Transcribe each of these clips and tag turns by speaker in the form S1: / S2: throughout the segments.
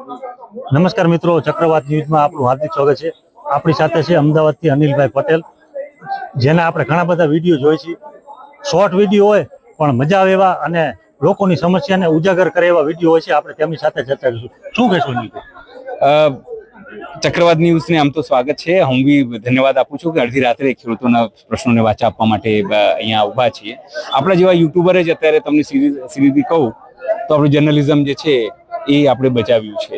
S1: નમસ્કાર મિત્રો, ચક્રવાત ન્યૂઝમાં આપનું હાર્દિક સ્વાગત છે. આપણી સાથે છે અમદાવાદથી અનિલભાઈ પટેલ, જેના આપણે ઘણા બધા વિડીયો જોઈ છીએ. શોર્ટ વિડીયો હોય પણ મજા આવે એવા અને લોકોની સમસ્યાને ઉજાગર કરે એવા વિડીયો હોય છે. આપણે તેમની સાથે ચર્ચા કરીશું. શું કહેશો અનિલભાઈ?
S2: ચક્રવાત ન્યૂઝને આમ તો સ્વાગત છે. હું બી ધન્યવાદ આપું છું કે અડધી રાત્રે ખેડૂતોના પ્રશ્નોને વાચા આપવા માટે અહીંયા ઊભા છીએ. આપણા જેવા યુટ્યુબરે જ અત્યારે તમને સીધી કહું તો આપણું જર્નલિઝમ જે છે એ આપણે બચાવ્યું છે.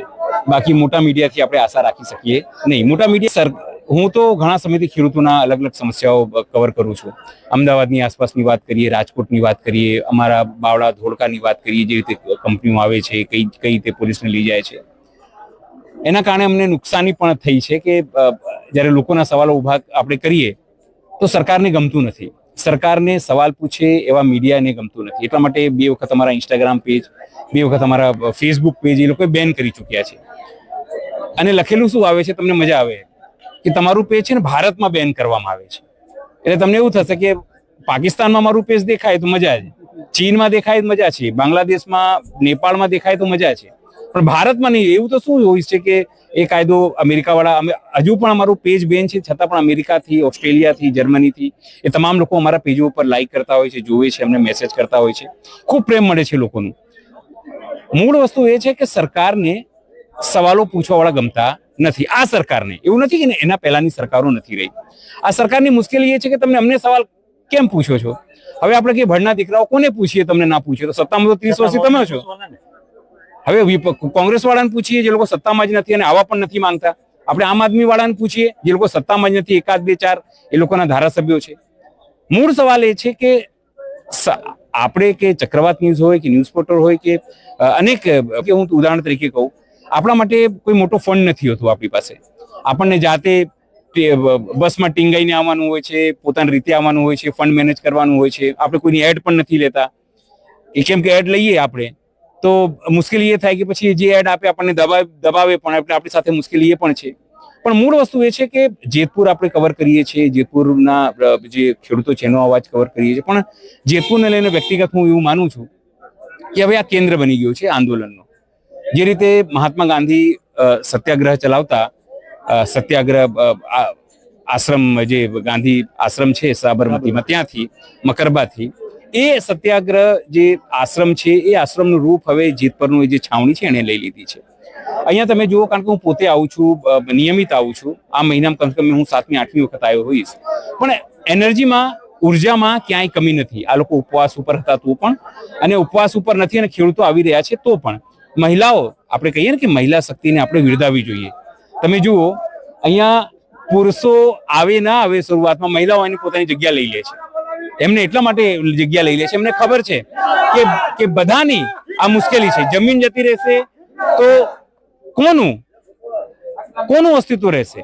S2: બાકી મોટા મીડિયાથી આપણે આશા રાખી શકીએ નહીં. મોટા મીડિયા હું તો ઘણા સમયથી ખેડૂતોના અલગ અલગ સમસ્યાઓ કવર કરું છું. અમદાવાદની આસપાસની વાત કરીએ, રાજકોટની વાત કરીએ, અમારા બાવળા ધોળકાની વાત કરીએ, જે રીતે કંપનીઓ આવે છે, કઈ રીતે પોલીસને લઈ જાય છે, એના કારણે અમને નુકસાની પણ થઈ છે કે જ્યારે લોકોના સવાલો ઊભા આપણે કરીએ તો સરકારને ગમતું નથી. સરકારને સવાલ પૂછે એવા મીડિયાને ગમતું નથી. એટલા માટે 2 વખત અમારા ઇન્સ્ટાગ્રામ પેજ, 2 વખત અમારા ફેસબુક પેજ એ લોકોએ બેન કરી ચૂક્યા છે. અને લખેલું શું આવે છે, તમને મજા આવે કે તમારું પેજ છે ને ભારતમાં બેન કરવામાં આવે છે. એટલે તમને એવું થશે કે પાકિસ્તાનમાં મારું પેજ દેખાય તો મજા છે, ચીનમાં દેખાય તો મજા છે, બાંગ્લાદેશમાં, નેપાળમાં દેખાય તો મજા છે, પણ ભારતમાં નહીં. એવું તો શું હોય છે કે એ કાયદો અમેરિકાવાળા, હજુ પણ અમારું પેજ બેન છે, છતાં પણ અમેરિકાથી, ઓસ્ટ્રેલિયાથી, જર્મનીથી એ તમામ લોકો અમારા પેજો ઉપર લાઈક કરતા હોય છે, જોવે છે, અમને મેસેજ કરતા હોય છે. ખૂબ પ્રેમ મળે છે લોકોનું. મૂળ વસ્તુ એ છે કે સરકારને સવાલો પૂછવાવાળા ગમતા નથી. આ સરકારને એવું નથી કે એના પહેલાની સરકારો નથી રહી. આ સરકારની મુશ્કેલી એ છે કે તમે અમને સવાલ કેમ પૂછો છો? હવે આપણે કે ભણના દીકરાઓ કોને પૂછીએ? તમને ના પૂછીએ તો સત્તામાં તો 30 વર્ષથી તમે છો. હવે કોંગ્રેસ વાળાને પૂછીએ જે લોકો સત્તામાં જ નથી અને આવા પણ નથી માંગતા. આપણે આમ આદમી વાળાને પૂછીએ જે લોકો સત્તામાં જ નથી, 1, 2, 4 એ લોકોના ધારાસભ્યો છે. મૂળ સવાલ એ છે કે આપણે કે ચક્રવાત ન્યૂઝ હોય કે ન્યૂઝ પોર્ટલ હોય કે અનેક, કે હું ઉદાહરણ તરીકે કહું, આપણા માટે કોઈ મોટો ફંડ નથી હોતું આપણી પાસે. આપણને જાતે બસમાં ટીંગાઈને આવવાનું હોય છે, પોતાની રીતે આવવાનું હોય છે, ફંડ મેનેજ કરવાનું હોય છે. આપણે કોઈની એડ પણ નથી લેતા. કેમ કે એડ લઈએ આપણે તો મુશ્કેલી એ થાય કે પછી જે એડ આપે આપણને દબાવે પણ, આપણી સાથે મુશ્કેલી એ પણ છે. પણ મૂળ વસ્તુ એ છે કે જેતપુર આપણે કવર કરીએ છીએ, જેતપુરના જે ખેડૂતો છે એનો અવાજ કવર કરીએ છીએ. પણ જેતપુરને લઈને વ્યક્તિગત હું એવું માનું છું કે હવે આ કેન્દ્ર બની ગયું છે આંદોલનનો. જે રીતે મહાત્મા ગાંધી સત્યાગ્રહ ચલાવતા, સત્યાગ્રહ આશ્રમ, જે ગાંધી આશ્રમ છે સાબરમતીમાં, ત્યાંથી મકરબાથી, એ સત્યાગ્રહ જે આશ્રમ છે એ આશ્રમનું રૂપ હવે જેતપુરનું જે છાવણી છે એને લઈ લીધી છે. અહીંયા તમે જુઓ, કારણ કે હું પોતે આવું છું, નિયમિત આવું છું. આ મહિનામાં કમસે કમ હું 7મી 8મી વખત આવ્યો હોઈશ. પણ એનર્જીમાં, ઉર્જામાં ક્યાંય કમી નથી. આ લોકો ઉપવાસ ઉપર હતા તો પણ, અને ઉપવાસ ઉપર નથી અને ખેડૂતો આવી રહ્યા છે તો પણ. મહિલાઓ, આપણે કહીએ ને કે મહિલા શક્તિને આપણે બિરદાવવી જોઈએ. તમે જુઓ અહીંયા પુરુષો આવે ના આવે, શરૂઆતમાં મહિલાઓ એની પોતાની જગ્યા લઈ લે છે. એમને એટલા માટે જગ્યા લઈ લે છે, એમને ખબર છે કે બધાની આ મુશ્કેલી છે. જમીન જતી રહેશે તો કોનું અસ્તિત્વ રહેશે?